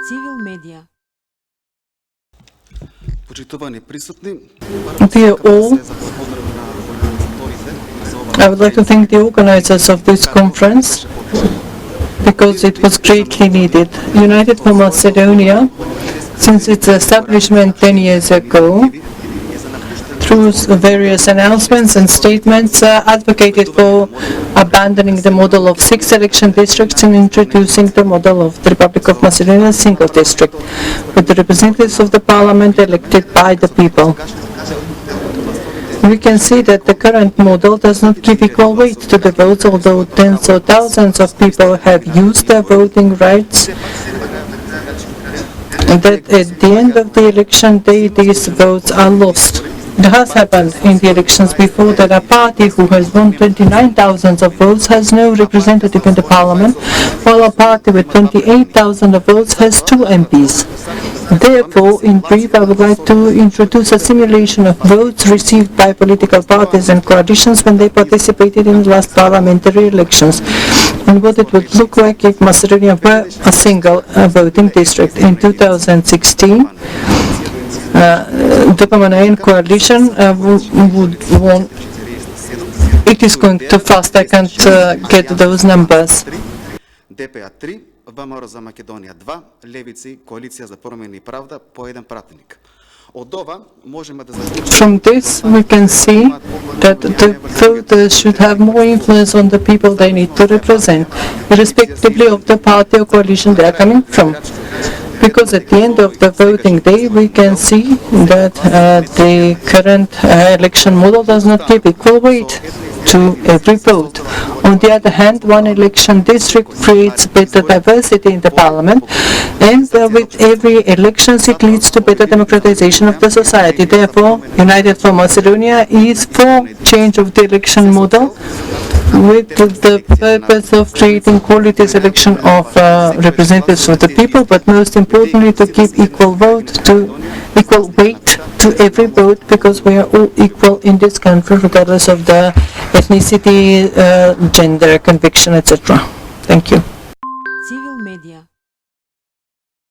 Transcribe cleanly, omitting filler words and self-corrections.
Civil Media. Dear all, I would like to thank the organizers of this conference because it was greatly needed. United for Macedonia, since its establishment 10 years ago, through various announcements and statements, advocated for abandoning the model of 6 election districts and introducing the model of the Republic of Macedonia single district, with the representatives of the parliament elected by the people. We can see that the current model does not give equal weight to the votes, although tens of thousands of people have used their voting rights, and that at the end of the election day these votes are lost. It has happened in the elections before that a party who has won 29,000 of votes has no representative in the parliament, while a party with 28,000 of votes has 2 MPs. Therefore, in brief, I would like to introduce a simulation of votes received by political parties and coalitions when they participated in the last parliamentary elections, and what it would look like if Macedonia were a single voting district. In 2016, the Permanent Coalition would won. It is going too fast, I can't get those numbers. ДПА 3, ВМРО за Македонија 2, Левици, Коалиција за промени и правда по 1 пратеник. From this, we can see that the voters should have more influence on the people they need to represent, irrespectively of the party or coalition they are coming from. Because at the end of the voting day, we can see that the current election model does not give equal weight to every vote. On the other hand, one election district creates better diversity in the parliament, and with every election it leads to better democratization of the society. Therefore, United for Macedonia is for change of the election model with the purpose of creating quality selection of representatives of the people, but most importantly to give equal weight to every vote, because we are all equal in this country regardless of the ethnicity, gender, conviction, etc. Thank you.